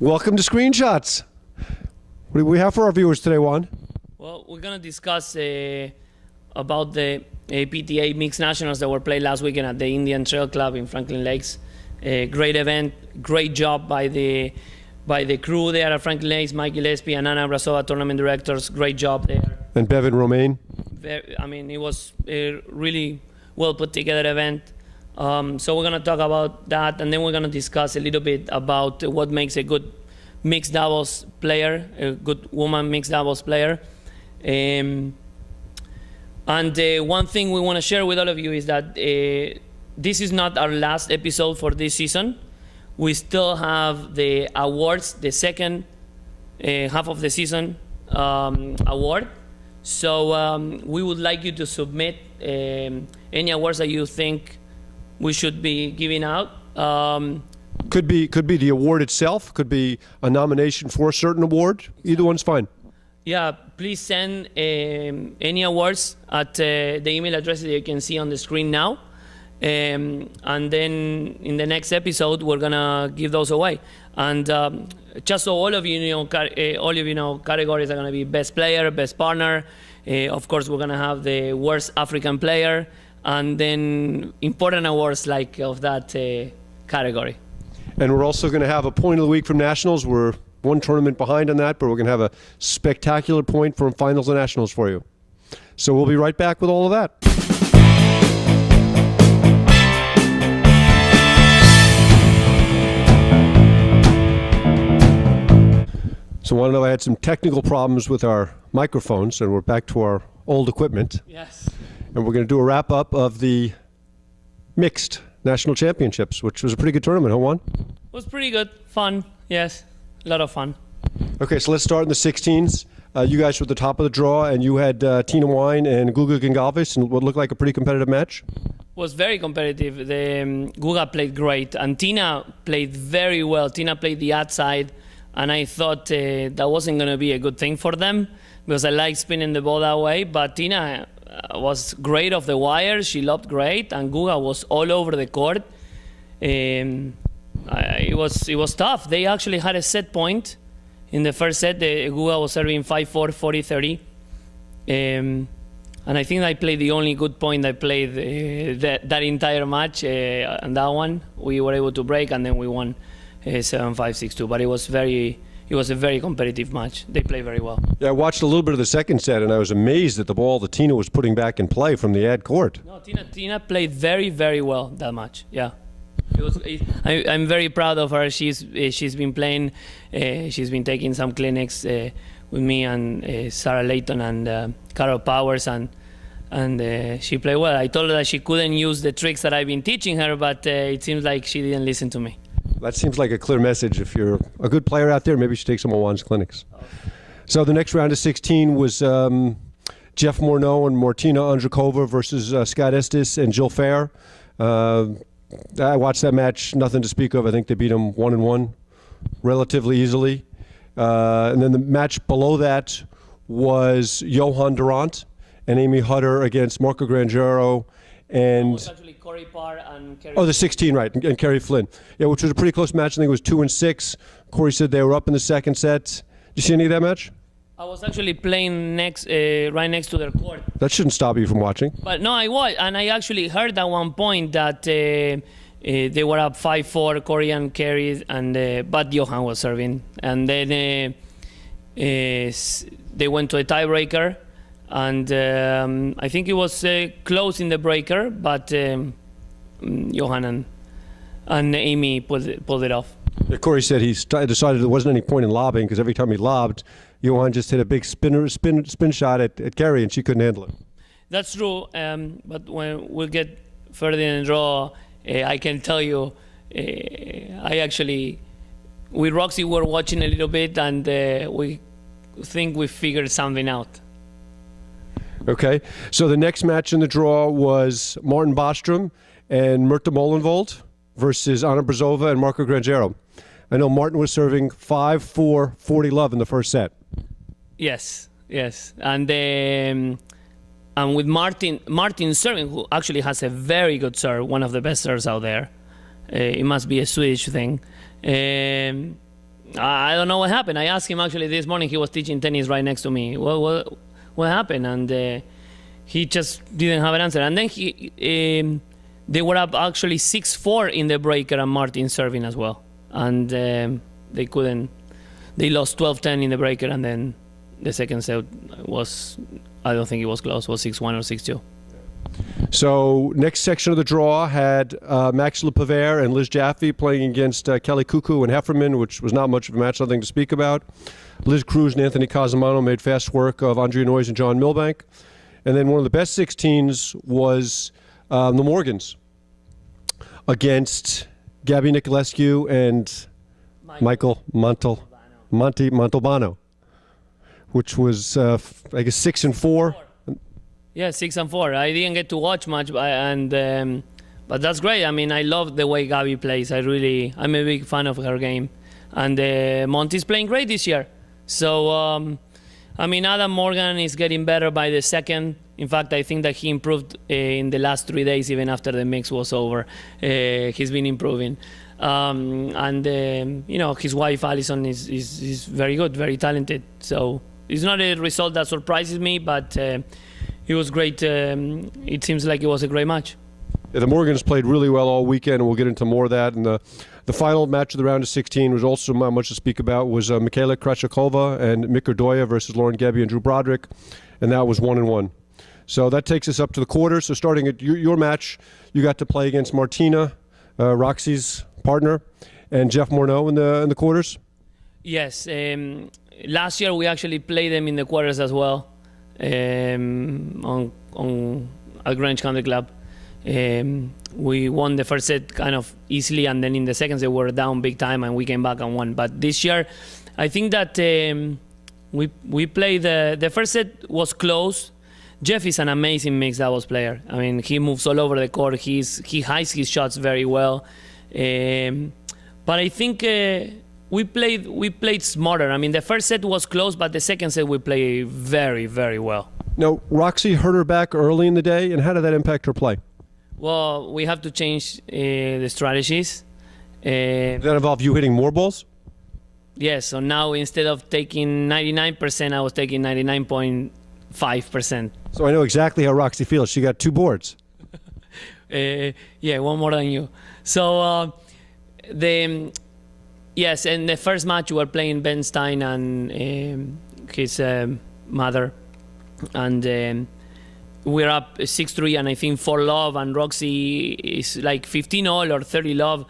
Welcome to Screenshots. What do we have for our viewers today, Juan? Well, we're going to discuss about the PTA Mixed Nationals that were played last weekend at the Indian Trail Club in Franklin Lakes. Great event, great job by the crew there at Franklin Lakes, Mike Gillespie and Anna Brasova, tournament directors. Great job there. And Bevan Romaine. It was a really well put together event. So we're going to talk about that, and then we're going to discuss a little bit about what makes a good mixed doubles player, a good woman mixed doubles player. And one thing we want to share with all of you is that this is not our last episode for this season. We still have the awards, the second half of the season award. So we would like you to submit any awards that you think we should be giving out. Could be the award itself. Could be a nomination for a certain award. Either one's fine. Yeah, please send any awards at the email address that you can see on the screen now. And then in the next episode, we're gonna give those away. And just so all of you know, categories are gonna be best player, best partner. Of course, we're gonna have the worst African player, and then important awards like of that category. And we're also going to have a point of the week from Nationals. We're one tournament behind on that, but we're going to have a spectacular point from Finals and Nationals for you. So we'll be right back with all of that. So I want to know, I had some technical problems with our microphones, and we're back to our old equipment. Yes. And we're going to do a wrap-up of the mixed national championships, which was a pretty good tournament, huh, Juan? It was pretty good. Fun. Yes. A lot of fun. Okay, so let's start in the 16s. You guys were at the top of the draw, and you had Tina Wine and Guga Gonçalves in what looked like a pretty competitive match. Was very competitive. The Guga played great, and Tina played very well. Tina played the outside, and I thought that wasn't going to be a good thing for them because I like spinning the ball that way. But Tina was great off the wire. She lobbed great, and Guga was all over the court. It was tough. They actually had a set point in the first set. Guga was serving 5-4, 40-30. And I think I played the only good point I played that entire match. And that one, we were able to break, and then we won 7-5, 6-2. But it was a very competitive match. They played very well. Yeah, I watched a little bit of the second set, and I was amazed at the ball that Tina was putting back in play from the ad court. No, Tina played very, very well that match. Yeah. I'm very proud of her. She's been playing. She's been taking some clinics with me and Sarah Layton and Carol Powers, and she played well. I told her that she couldn't use the tricks that I've been teaching her, but it seems like she didn't listen to me. That seems like a clear message. If you're a good player out there, maybe you should take some of Juan's clinics. Okay. So the next round of 16 was Jeff Morneau and Martina Andrikova versus Scott Estes and Jill Fair. I watched that match, nothing to speak of. I think they beat them 1-1 relatively easily. And then the match below that was Johan Durant and Amy Hutter against Marco Grangiero and... It was actually Corey Parr and Kerry. Oh, the 16, right, and Kerry Flynn. Yeah, which was a pretty close match. I think it was 2-6. Corey said they were up in the second set. Did you see any of that match? I was actually playing right next to their court. That shouldn't stop you from watching. But no, I was, and I actually heard at one point that they were up 5-4, Corey and Kerry, and but Johan was serving, and then they went to a tiebreaker, and I think it was close in the breaker, but Johan and Amy pulled it off. Yeah, Corey said he decided there wasn't any point in lobbing because every time he lobbed, Johan just hit a big spin shot at Kerry, and she couldn't handle it. That's true, but when we'll get further in the draw, I can tell you, with Roxy, we're watching a little bit, and we think we figured something out. Okay, so the next match in the draw was Martin Bostrom and Myrta Molenvold versus Anna Brasova and Marco Grangiero. I know Martin was serving 5-4, 40-love in the first set. Yes, and with Martin serving, who actually has a very good serve, one of the best serves out there. It must be a Swedish thing. I don't know what happened. I asked him actually this morning. He was teaching tennis right next to me. What happened? And he just didn't have an answer. And then they were up actually 6-4 in the breaker, and Martin serving as well. And they couldn't. They lost 12-10 in the breaker, and then the second set was, I don't think it was close. It was 6-1 or 6-2. So next section of the draw had Max Lepavere and Liz Jaffe playing against Kelly Cuckoo and Hefferman, which was not much of a match, nothing to speak about. Liz Cruz and Anthony Casamano made fast work of Andrea Noyes and John Milbank. And then one of the best 16s was the Morgans against Gabby Nicolescu and Michael Montalbano, which was, I guess, 6-4. Yeah, 6-4. I didn't get to watch much, but that's great. I mean, I love the way Gabby plays. I'm a big fan of her game. And Monty's playing great this year. So, I mean, Adam Morgan is getting better by the second. In fact, I think that he improved in the last 3 days, even after the mix was over. He's been improving. You know, his wife, Alison, is very good, very talented. So it's not a result that surprises me, but it was great. It seems like it was a great match. Yeah, the Morgans played really well all weekend, and we'll get into more of that. And the final match of the round of 16 was also not much to speak about, was Michaela Krejcikova and Mika Doya versus Lauren Gebbie and Drew Broderick, and that was 1-1. So that takes us up to the quarters. So starting at your match, you got to play against Martina, Roxy's partner, and Jeff Morneau in the quarters? Yes. Last year we actually played them in the quarters as well. On at Greenwich Country Club. We won the first set kind of easily, and then in the second set we were down big time, and we came back and won. But this year, I think that we played the first set was close. Jeff is an amazing mixed doubles player. I mean, he moves all over the court. He hides his shots very well. But I think we played smarter. I mean, the first set was close, but the second set we played very, very well. Now, Roxy hurt her back early in the day, and how did that impact her play? Well, we have to change the strategies. Did that involve you hitting more balls? Yes, so now instead of taking 99%, I was taking 99.5%. So I know exactly how Roxy feels. She got 2 boards. Yeah, one more than you. So yes, in the first match we were playing Ben Stein and his mother, and we're up 6-3, and I think 4-love, and Roxy is like 15-all or 30-love,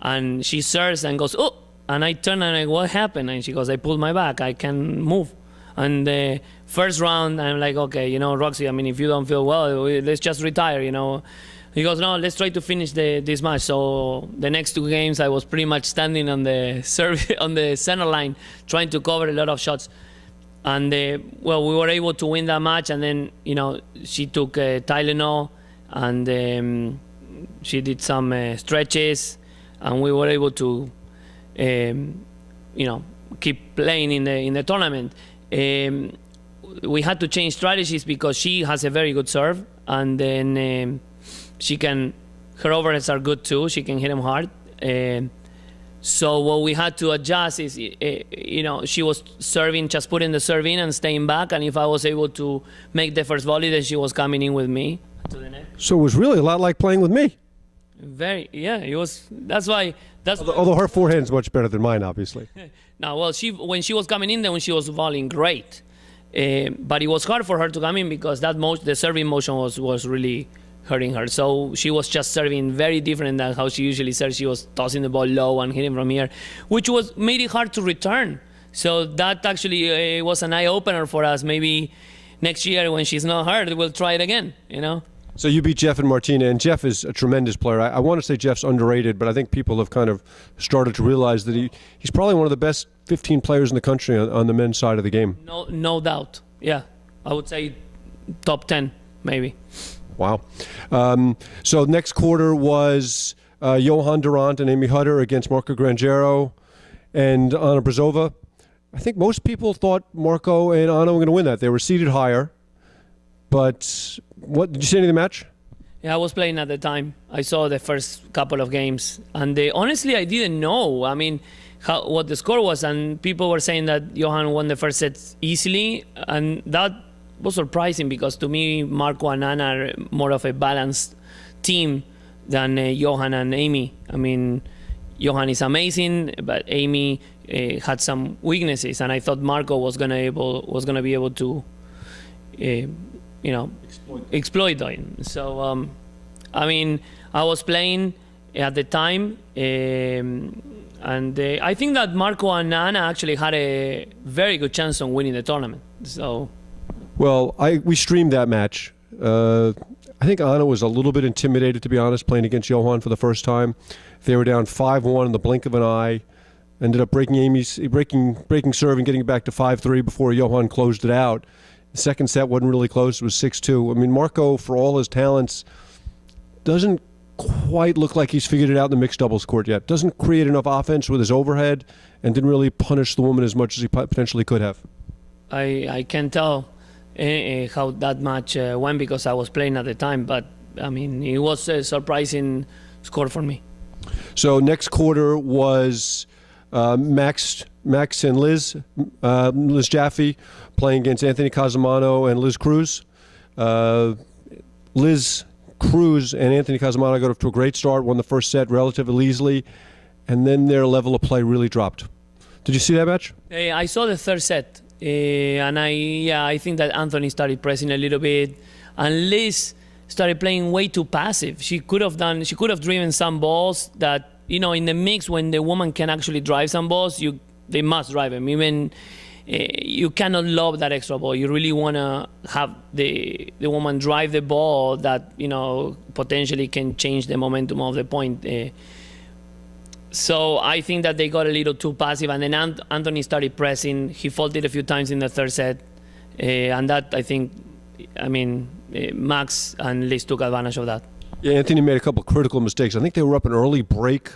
and she serves and goes, oh, and I turn and I go, what happened? And she goes, I pulled my back, I can move. And the first round, I'm like, okay, you know, Roxy, I mean, if you don't feel well, let's just retire, you know. He goes, no, let's try to finish this match. So the next 2 games, I was pretty much standing on the center line, trying to cover a lot of shots. And well, we were able to win that match. And then, you know, she took Tylenol, and she did some stretches, and we were able to, you know, keep playing in the tournament. We had to change strategies because she has a very good serve, and then her overheads are good too. She can hit them hard. So what we had to adjust is, you know, she was serving, just putting the serve in and staying back. And if I was able to make the first volley, then she was coming in with me to the net. So it was really a lot like playing with me. Yeah, it was. Although her forehand's much better than mine, obviously. No, well, when she was coming in, then when she was volleying, great. But it was hard for her to come in because the serving motion was really hurting her. So she was just serving very different than how she usually serves. She was tossing the ball low and hitting from here, which made it hard to return. So that actually was an eye-opener for us. Maybe next year when she's not hurt, we'll try it again, you know? So you beat Jeff and Martina, and Jeff is a tremendous player. I want to say Jeff's underrated, but I think people have kind of started to realize that he's probably one of the best 15 players in the country on the men's side of the game. No doubt. Yeah, I would say top 10, maybe. Wow. So next quarter was Johan Durant and Amy Hutter against Marco Grangero and Anna Brazova. I think most people thought Marco and Anna were going to win that. They were seated higher. But did you see any of the match? Yeah, I was playing at the time. I saw the first couple of games. And honestly, I didn't know. I mean, what the score was, and people were saying that Johan won the first set easily, and that was surprising because to me, Marco and Anna are more of a balanced team than Johan and Amy. I mean, Johan is amazing, but Amy had some weaknesses, and I thought Marco was gonna be able to, exploit them. So, I mean, I was playing at the time, and I think that Marco and Anna actually had a very good chance on winning the tournament. So, Well, we streamed that match. I think Anna was a little bit intimidated, to be honest, playing against Johan for the first time. They were down 5-1 in the blink of an eye. Ended up breaking serve and getting it back to 5-3 before Johan closed it out. The second set wasn't really close. It was 6-2. I mean, Marco, for all his talents, doesn't quite look like he's figured it out in the mixed doubles court yet. Doesn't create enough offense with his overhead and didn't really punish the woman as much as he potentially could have. I can't tell how that match went because I was playing at the time, but I mean, it was a surprising score for me. So next quarter was Max and Liz Jaffe playing against Anthony Casamano and Liz Cruz. Liz Cruz and Anthony Casamano got off to a great start, won the first set relatively easily, and then their level of play really dropped. Did you see that match? I saw the third set, and I think that Anthony started pressing a little bit, and Liz started playing way too passive. She could have driven some balls that, in the mix when the woman can actually drive some balls, they must drive them. Even you cannot lob that extra ball. You really want to have the woman drive the ball that potentially can change the momentum of the point. So I think that they got a little too passive, and then Anthony started pressing. He faulted a few times in the third set, and that Max and Liz took advantage of that. Yeah, Anthony made a couple critical mistakes. I think they were up an early break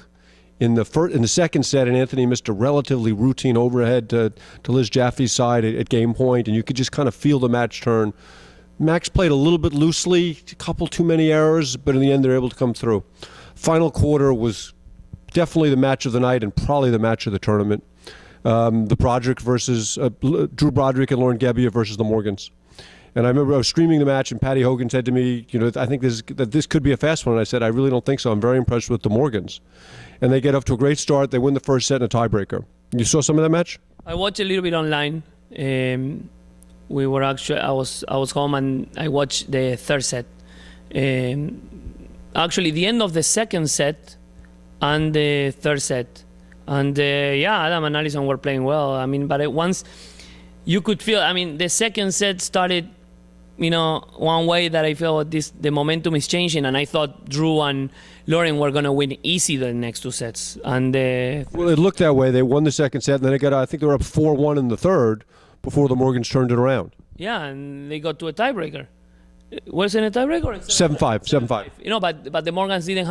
in the second set, and Anthony missed a relatively routine overhead to Liz Jaffe's side at game point, and you could just kind of feel the match turn. Max played a little bit loosely, a couple too many errors, but in the end they're able to come through. Final quarter was definitely the match of the night and probably the match of the tournament. The Broderick versus Drew Broderick and Lauren Gebbia versus the Morgans. And I remember I was streaming the match, and Patty Hogan said to me, I think this could be a fast one. And I said, I really don't think so. I'm very impressed with the Morgans. And they get off to a great start. They win the first set in a tiebreaker. You saw some of that match? I watched a little bit online. I was home and I watched the third set. Actually, the end of the second set and the third set. And Adam and Allison were playing well. But once you could feel, the second set started, one way that I felt the momentum is changing, and I thought Drew and Lauren were going to win easy the next two sets. And well, it looked that way. They won the second set, and then I think they were up 4-1 in the third before the Morgans turned it around. Yeah, and they got to a tiebreaker. Was it a tiebreaker? 7-5. 7-5. But the Morgans didn't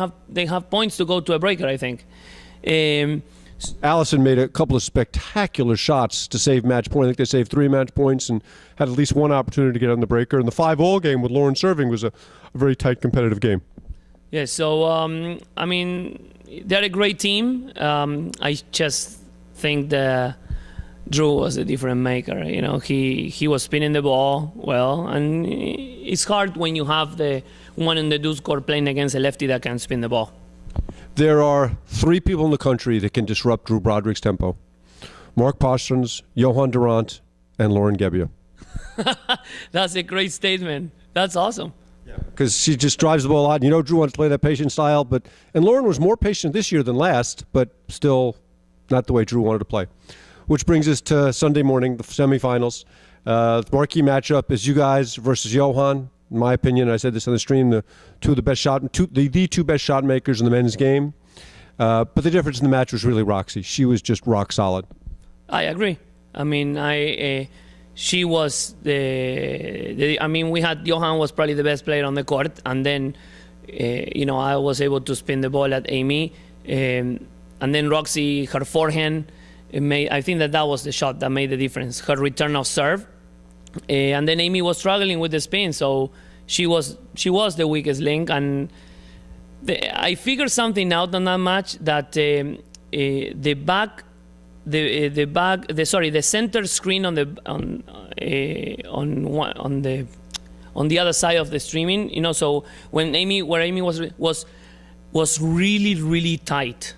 have points to go to a breaker, I think. Allison made a couple of spectacular shots to save match point. I think they saved 3 match points and had at least one opportunity to get on the breaker. And the 5-all game with Lauren serving was a very tight competitive game. Yeah, so, they're a great team. I just think that Drew was a different maker. He was spinning the ball well, and it's hard when you have the one in the deuce court playing against a lefty that can spin the ball. There are 3 people in the country that can disrupt Drew Broderick's tempo. Mark Pastrans, Johan Durant, and Lauren Gebbia. That's a great statement. That's awesome. Because she just drives the ball out. Drew wanted to play that patient style, and Lauren was more patient this year than last, but still not the way Drew wanted to play. Which brings us to Sunday morning, the semifinals. The marquee matchup is you guys versus Johan. In my opinion, I said this on the stream, the two best shot makers in the men's game. But the difference in the match was really Roxy. She was just rock solid. I agree. She was we had Johan was probably the best player on the court, and then I was able to spin the ball at Amy, and then Roxy, her forehand, I think that was the shot that made the difference. Her return of serve. And then Amy was struggling with the spin, so she was the weakest link. And I figured something out on that match, that the back the center screen on the other side of the streaming, you know. So when Amy was really tight,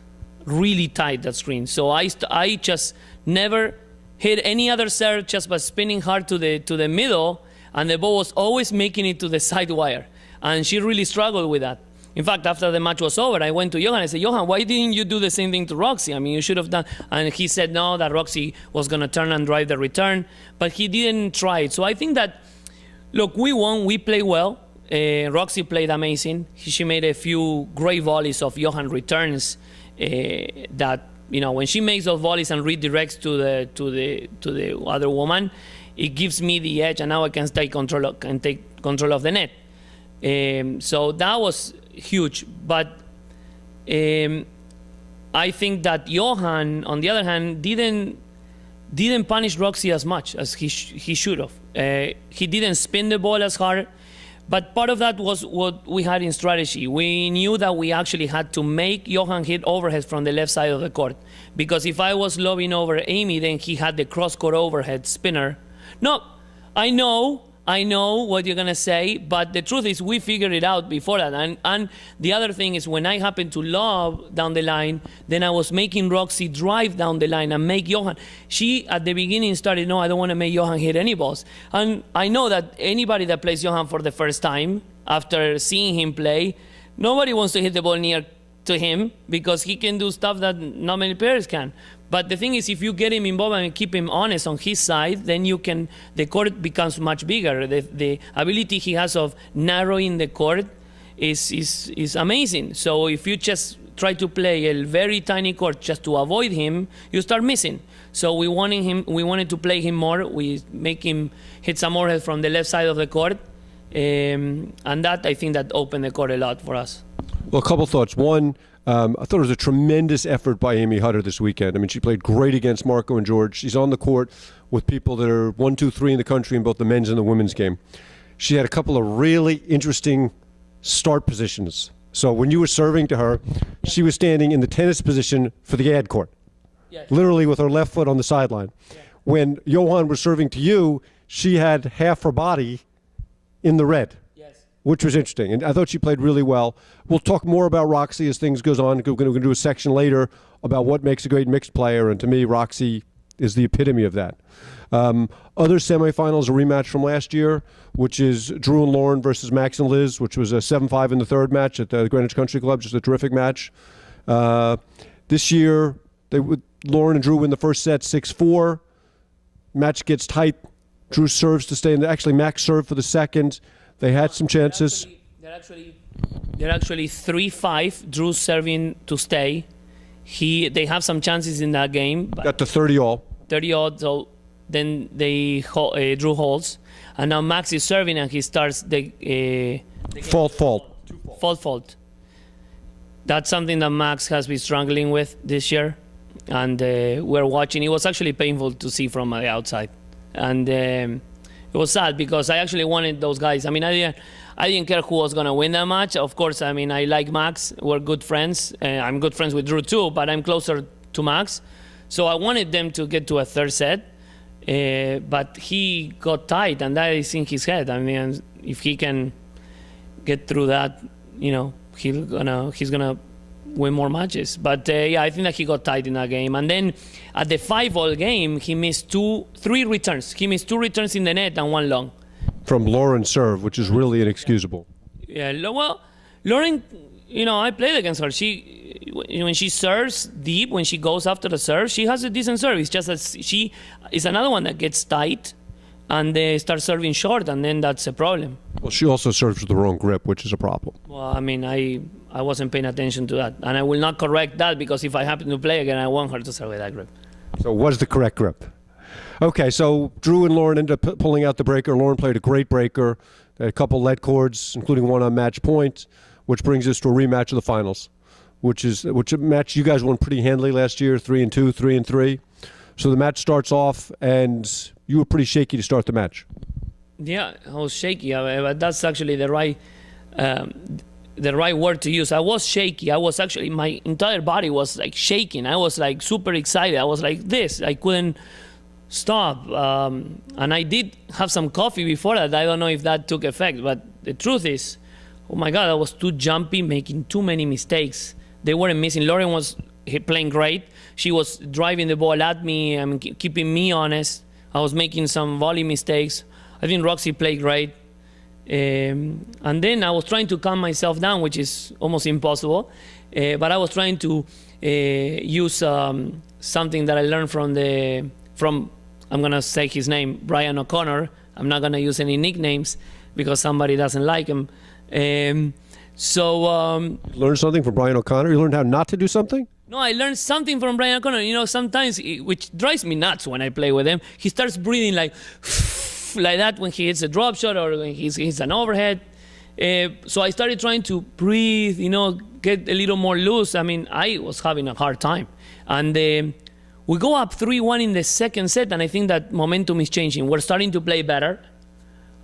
that screen. So I just never hit any other serve just by spinning hard to the middle, and the ball was always making it to the side wire, and she really struggled with that. In fact, after the match was over, I went to Johan. I said, Johan, why didn't you do the same thing to Roxy? I mean, you should have done. And he said no, that Roxy was going to turn and drive the return, but he didn't try it. So I think that, look, we won. We played well. Roxy played amazing. She made a few great volleys of Johan returns that, you know, when she makes those volleys and redirects to the other woman, it gives me the edge, and now I can take control of the net. So that was huge. But I think that Johan, on the other hand, didn't punish Roxy as much as he should have. He didn't spin the ball as hard. But part of that was what we had in strategy. We knew that we actually had to make Johan hit overhead from the left side of the court. Because if I was lobbing over Amy, then he had the cross-court overhead spinner. No, I know what you're going to say, but the truth is we figured it out before that. And the other thing is when I happened to lob down the line, then I was making Roxy drive down the line and make Johan. She, at the beginning, started, no, I don't want to make Johan hit any balls. And I know that anybody that plays Johan for the first time, after seeing him play, nobody wants to hit the ball near to him because he can do stuff that not many players can. But the thing is, if you get him involved and keep him honest on his side, then the court becomes much bigger. The ability he has of narrowing the court is amazing. So if you just try to play a very tiny court just to avoid him, you start missing. So we wanted to play him more. We make him hit some more head from the left side of the court. And that, I think, that opened the court a lot for us. Well, a couple thoughts. One, I thought it was a tremendous effort by Amy Hutter this weekend. I mean, she played great against Marco and George. She's on the court with people that are 1, 2, 3 in the country in both the men's and the women's game. She had a couple of really interesting start positions. So when you were serving to her, she was standing in the tennis position for the ad court, literally with her left foot on the sideline. Yeah. When Johan was serving to you, she had half her body in the red. Which was interesting, and I thought she played really well. We'll talk more about Roxy as things goes on. We're going to do a section later about what makes a great mixed player, and to me, Roxy is the epitome of that. Other semifinals, a rematch from last year, which is Drew and Lauren versus Max and Liz, which was a 7-5 in the third match at the Greenwich Country Club, just a terrific match. This year, Lauren and Drew win the first set 6-4. Match gets tight. Drew serves to stay in actually, Max served for the second. They had some chances. They're actually 3-5. Drew serving to stay. They have some chances in that game. Got to 30-all. 30-all. So then Drew holds, and now Max is serving, and he starts the fault. That's something that Max has been struggling with this year, and we're watching. It was actually painful to see from the outside, and. It was sad because I actually wanted those guys. I mean, I didn't care who was going to win that match. Of course, I mean, I like Max. We're good friends. I'm good friends with Drew too, but I'm closer to Max. So I wanted them to get to a third set, but he got tight, and that is in his head. I mean, if he can get through that, you know, he's gonna win more matches. But yeah, I think that he got tight in that game. And then at the 5-all game, he missed 3 returns. He missed 2 returns in the net and 1 long. From Lauren's serve, which is really inexcusable. Yeah, well, Lauren, you know, I played against her. When she serves deep, when she goes after the serve, she has a decent serve. It's just that she is another one that gets tight and they start serving short, and then that's a problem. Well, she also serves with the wrong grip, which is a problem. Well, I mean, I wasn't paying attention to that, and I will not correct that because if I happen to play again, I want her to serve with that grip. So what's the correct grip? Okay, so Drew and Lauren ended up pulling out the breaker. Lauren played a great breaker. They had a couple lead cords, including one on match point, which brings us to a rematch of the finals, which a match you guys won pretty handily last year, 3-2, 3-3. So the match starts off, and you were pretty shaky to start the match. Yeah, I was shaky, but that's actually the the right word to use. I was shaky. I was actually, my entire body was like shaking. I was like super excited. I was like this. I couldn't stop. And I did have some coffee before that. I don't know if that took effect, but the truth is, oh my God, I was too jumpy, making too many mistakes. They weren't missing. Lauren was playing great. She was driving the ball at me and keeping me honest. I was making some volley mistakes. I think Roxy played great. And then I was trying to calm myself down, which is almost impossible. But I was trying to use something that I learned from I'm going to say his name, Brian O'Connor. I'm not going to use any nicknames because somebody doesn't like him. Learn something from Brian O'Connor? You learned how not to do something? No, I learned something from Brian O'Connor. You know, sometimes, which drives me nuts when I play with him, he starts breathing like that when he hits a drop shot or when he hits an overhead. So I started trying to breathe, you know, get a little more loose. I mean, I was having a hard time. And we go up 3-1 in the second set, and I think that momentum is changing. We're starting to play better.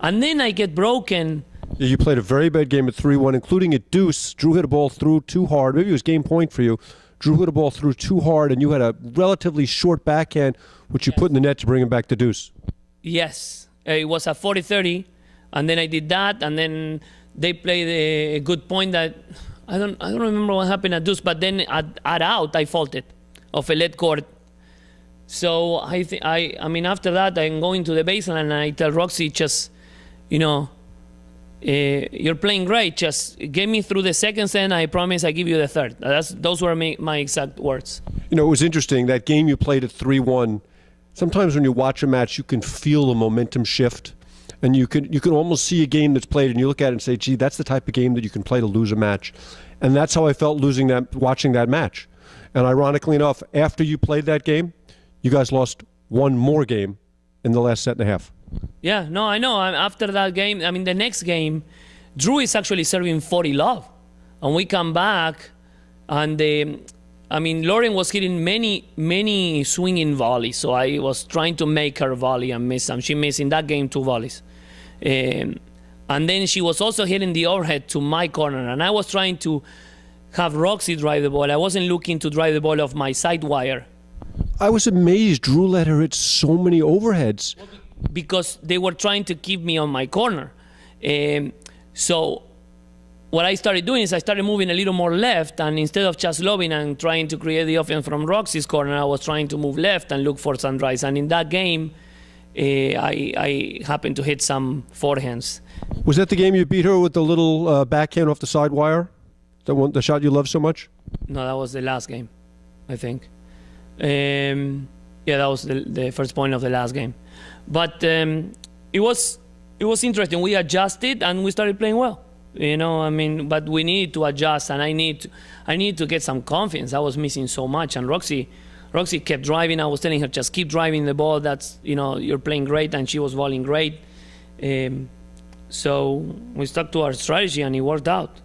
And then I get broken. You played a very bad game at 3-1, including at deuce. Drew hit a ball through too hard. Maybe it was game point for you. Drew hit a ball through too hard, and you had a relatively short backhand, which you put in the net to bring him back to deuce. Yes. It was a 40-30, and then I did that, and then they played a good point that I don't remember what happened at deuce, but then at out I faulted off a lead court. So I mean after that I'm going to the baseline and I tell Roxy, just, you know, you're playing great. Just get me through the second set, and I promise I give you the third. Those were my exact words. You know, it was interesting, that game you played at 3-1. Sometimes when you watch a match, you can feel the momentum shift, and you can almost see a game that's played, and you look at it and say, "Gee, that's the type of game that you can play to lose a match." And that's how I felt watching that match. And ironically enough, after you played that game, you guys lost one more game in the last set and a half. Yeah, no, I know. After that game, I mean, the next game, Drew is actually serving 40 love, and we come back, and I mean, Lauren was hitting many swinging volleys, so I was trying to make her volley and miss some. She missed in that game 2 volleys. And then she was also hitting the overhead to my corner, and I was trying to have Roxy drive the ball. I wasn't looking to drive the ball off my side wire. I was amazed Drew let her hit so many overheads. Because they were trying to keep me on my corner. So what I started doing is I started moving a little more left, and instead of just lobbing and trying to create the offense from Roxy's corner, I was trying to move left and look for some drives. And in that game, I happened to hit some forehands. Was that the game you beat her with the little backhand off the side wire? The shot you love so much? No, that was the last game, I think. Yeah, that was the first point of the last game. But it was interesting. We adjusted and we started playing well. You know, I mean, but we needed to adjust, and I need to get some confidence. I was missing so much, and Roxy kept driving. I was telling her, just keep driving the ball. That's, you know, you're playing great, and she was volleying great. So we stuck to our strategy, and it worked out.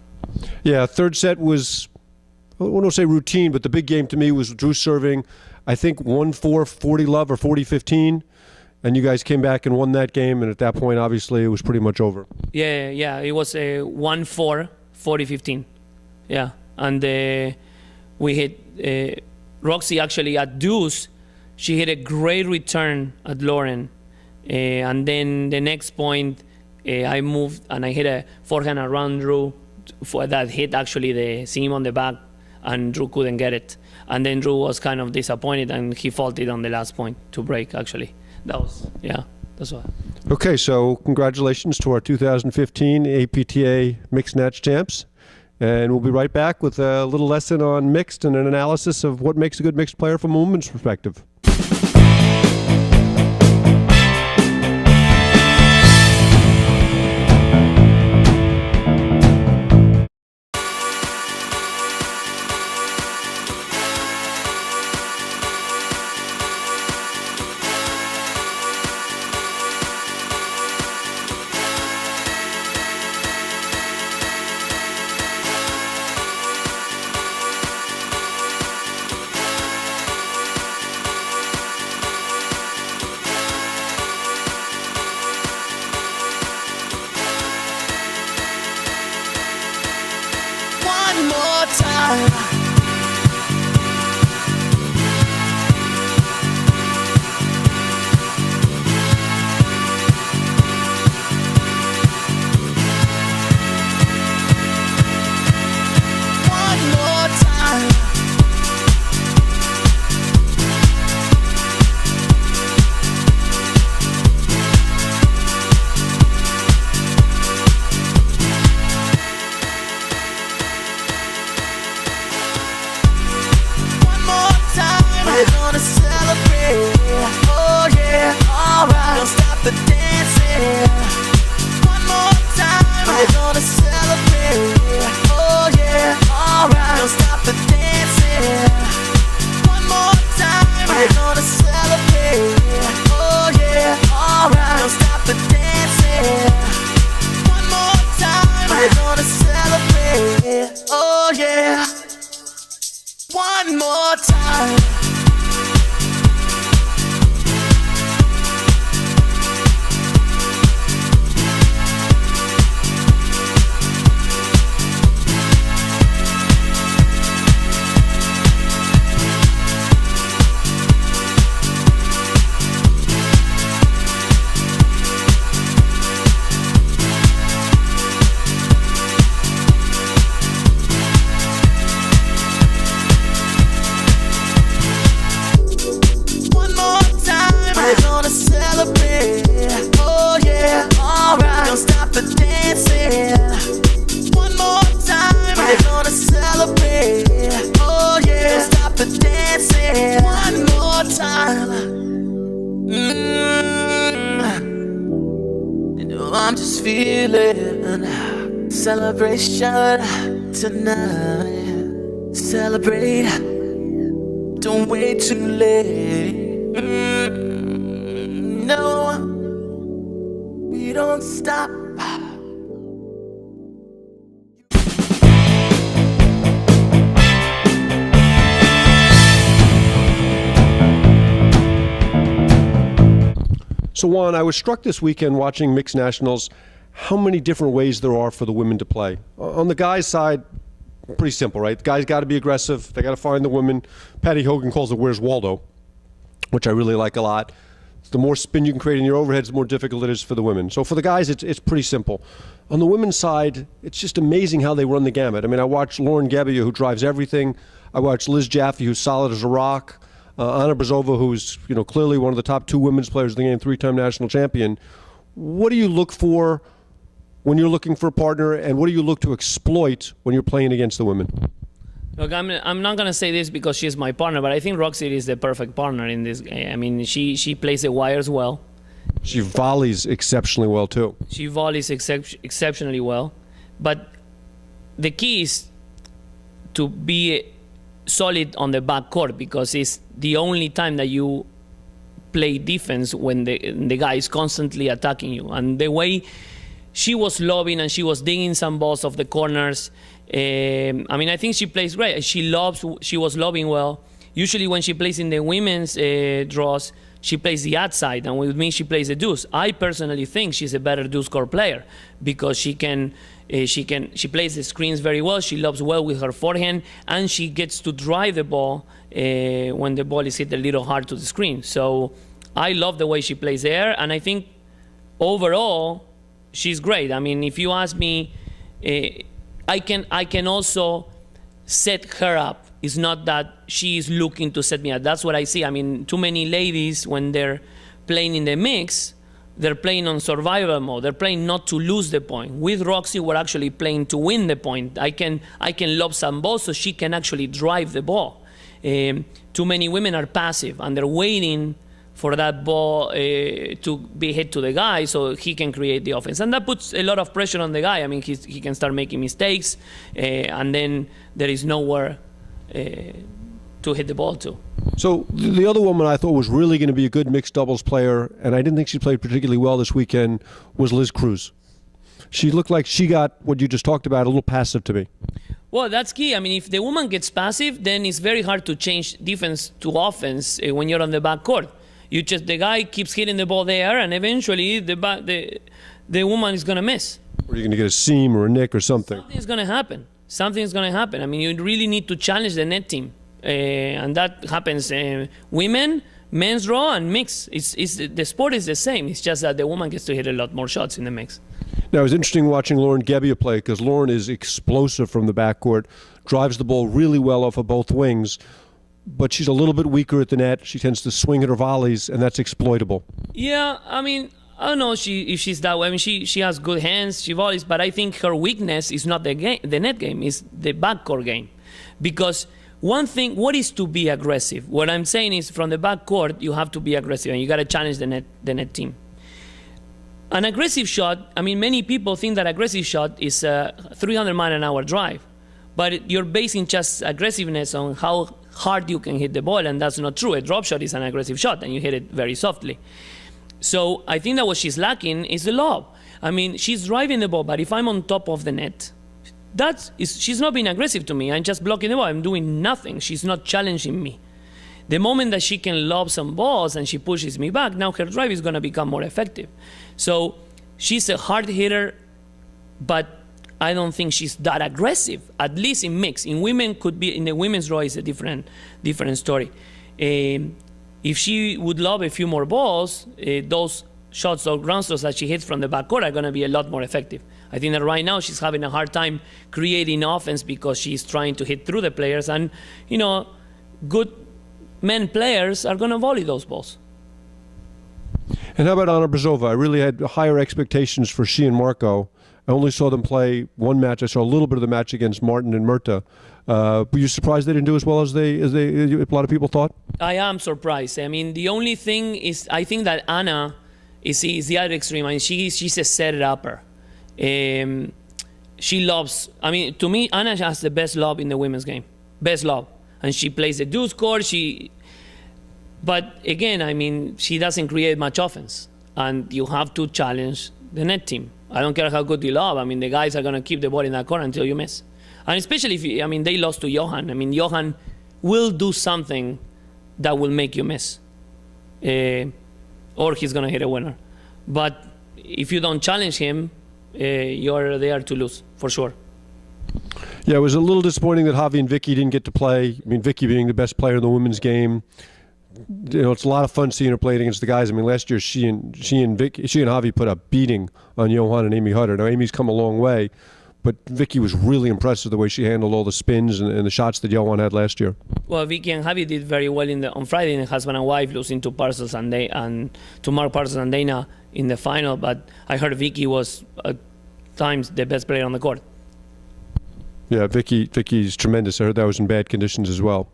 Yeah, third set was, I won't say routine, but the big game to me was Drew serving, I think 1-4, 40 love or 40-15. And you guys came back and won that game, and at that point, obviously, it was pretty much over. Yeah, it was a 1-4, 40-15. Yeah, and we hit Roxy actually at deuce. She hit a great return at Lauren, and then the next point, I moved and I hit a forehand around Drew for that hit actually the seam on the back, and Drew couldn't get it. And then Drew was kind of disappointed, and he faulted on the last point to break actually. That's why. Okay, so congratulations to our 2015 APTA Mixed Match champs. And we'll be right back with a little lesson on mixed and an analysis of what makes a good mixed player from a woman's perspective. more time. One more time. One more time. We're gonna celebrate. Oh yeah, alright. Don't stop the dancing. One more time. We're gonna celebrate. Oh yeah, alright. Don't stop the dancing. One more time. We're gonna celebrate. Oh yeah, alright. Don't stop the dancing. One more time. We're gonna celebrate. Oh yeah. One more time. One more time, we're gonna celebrate. Oh yeah, alright. Don't stop the dancing. One more time, we're gonna celebrate. Oh yeah, don't stop the dancing. One more time. You know I'm just feeling celebration tonight. Celebrate. Don't wait too late. No, we don't stop. So Juan, I was struck this weekend watching mixed nationals how many different ways there are for the women to play. On the guys' side, pretty simple, right? The guys got to be aggressive. They got to find the women. Patty Hogan calls it "Where's Waldo," which I really like a lot. The more spin you can create in your overheads, the more difficult it is for the women. So for the guys, it's pretty simple. On the women's side, it's just amazing how they run the gamut. I mean, I watch Lauren Gebbia, who drives everything. I watch Liz Jaffe, who's solid as a rock. Anna Brzova, who's clearly one of the top two women's players in the game, three-time national champion. What do you look for when you're looking for a partner, and what do you look to exploit when you're playing against the women? Look, I'm not gonna say this because she's my partner, but I think Roxy is the perfect partner in this game. I mean, she plays the wires well. She volleys exceptionally well, too. She volleys exceptionally well, but the key is to be solid on the back court, because it's the only time that you play defense when the guy is constantly attacking you. And the way she was lobbing and she was digging some balls off the corners, I mean, I think she plays great. She was lobbing well. Usually when she plays in the women's draws, she plays the outside, and with me she plays the deuce. I personally think she's a better deuce court player because she plays the screens very well. She lobs well with her forehand, and she gets to drive the ball when the ball is hit a little hard to the screen. So I love the way she plays there, and I think overall she's great. I mean, if you ask me, I can also set her up. It's not that she is looking to set me up. That's what I see. I mean, too many ladies, when they're playing in the mix, they're playing on survival mode. They're playing not to lose the point. With Roxy, we're actually playing to win the point. I can lob some balls so she can actually drive the ball. Too many women are passive, and they're waiting for that ball to be hit to the guy so he can create the offense. And that puts a lot of pressure on the guy. I mean, he can start making mistakes, and then there is nowhere to hit the ball to. So the other woman I thought was really going to be a good mixed doubles player, and I didn't think she played particularly well this weekend, was Liz Cruz. She looked like she got what you just talked about, a little passive to me. Well, that's key. I mean, if the woman gets passive, then it's very hard to change defense to offense when you're on the back court. The guy keeps hitting the ball there, and eventually the woman is going to miss. Or you're going to get a seam or a nick or something. Something's going to happen. something's going to happen. I mean, you really need to challenge the net team. And that happens women, men's raw, and mix. The sport is the same. It's just that the woman gets to hit a lot more shots in the mix. Now, it was interesting watching Lauren Gebbia play because Lauren is explosive from the backcourt, drives the ball really well off of both wings, but she's a little bit weaker at the net. She tends to swing at her volleys, and that's exploitable. Yeah, I mean, I don't know if she's that way. I mean, she has good hands, she volleys, but I think her weakness is not the net game, it's the backcourt game. Because one thing, what is to be aggressive? What I'm saying is from the backcourt, you have to be aggressive, and you got to challenge the net team. An aggressive shot, I mean, many people think that aggressive shot is a 300-mile-an-hour drive, but you're basing just aggressiveness on how hard you can hit the ball, and that's not true. A drop shot is an aggressive shot, and you hit it very softly. So I think that what she's lacking is the lob. I mean, she's driving the ball, but if I'm on top of the net, she's not being aggressive to me. I'm just blocking the ball. I'm doing nothing. She's not challenging me. The moment that she can lob some balls and she pushes me back, now her drive is going to become more effective. So she's a hard hitter, but I don't think she's that aggressive, at least in mix. In women, could be in the women's row is a different story. If she would lob a few more balls, those shots or ground strokes that she hits from the backcourt are going to be a lot more effective. I think that right now she's having a hard time creating offense because she's trying to hit through the players, and good men players are going to volley those balls. And how about Anna Brzova? I really had higher expectations for she and Marco. I only saw them play one match. I saw a little bit of the match against Martin and Murta. Were you surprised they didn't do as well as a lot of people thought? I am surprised. I mean, the only thing is, I think that Anna is the other extreme. I mean, she's a set-upper. She lobs. I mean, to me, Anna has the best lob in the women's game. Best lob. And she plays the deuce court. But again, I mean, she doesn't create much offense. And you have to challenge the net team. I don't care how good you lob. I mean, the guys are going to keep the ball in that corner until you miss. And especially if, they lost to Johan. I mean, Johan will do something that will make you miss. Or he's going to hit a winner. But if you don't challenge him, you're there to lose, for sure. Yeah, it was a little disappointing that Javi and Vicky didn't get to play. I mean, Vicky being the best player in the women's game. It's a lot of fun seeing her play against the guys. I mean, last year she and Javi put a beating on Johan and Amy Hutter. Now, Amy's come a long way, but Vicky was really impressive the way she handled all the spins and the shots that Johan had last year. Well, Vicky and Javi did very well on Friday in the husband and wife, losing to Parcels and to Mark Parcels and Dana in the final. But I heard Vicky was at times the best player on the court. Yeah, Vicky's tremendous. I heard that was in bad conditions as well.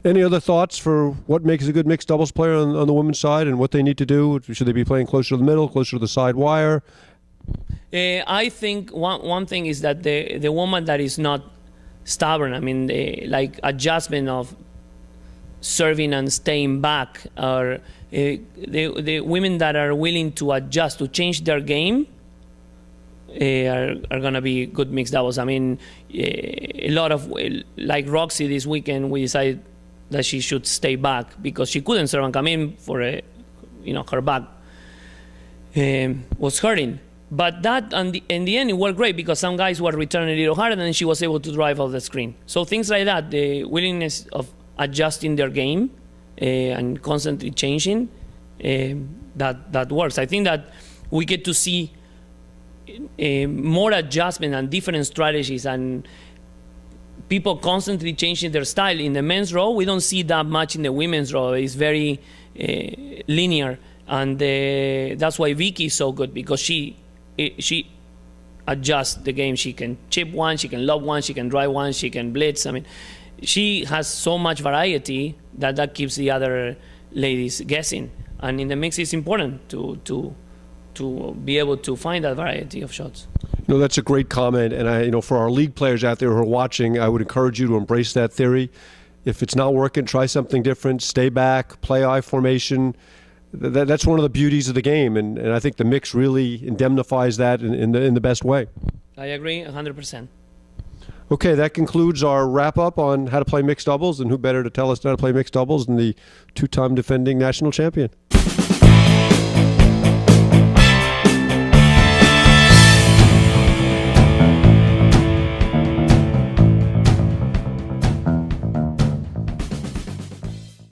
Any other thoughts for what makes a good mixed doubles player on the women's side and what they need to do? Should they be playing closer to the middle, closer to the side wire? I think one thing is that the woman that is not stubborn, I mean, like adjustment of serving and staying back, or the women that are willing to adjust, to change their game, are going to be good mixed doubles. I mean, a lot of, like Roxy this weekend, we decided that she should stay back because she couldn't serve and come in for her back was hurting. But that, in the end, it worked great because some guys were returning a little harder and then she was able to drive off the screen. So things like that, the willingness of adjusting their game and constantly changing, that works. I think that we get to see more adjustment and different strategies and people constantly changing their style. In the men's row, we don't see that much in the women's row. It's very linear, and that's why Vicky is so good because she adjusts the game. She can chip one, she can lob one, she can drive one, she can blitz. I mean, she has so much variety that keeps the other ladies guessing. And in the mix, it's important to be able to find that variety of shots. That's a great comment, and for our league players out there who are watching, I would encourage you to embrace that theory. If it's not working, try something different. Stay back, play I formation. That's one of the beauties of the game, and I think the mix really indemnifies that in the best way. I agree 100%. Okay, that concludes our wrap-up on how to play mixed doubles, and who better to tell us how to play mixed doubles than the two-time defending national champion.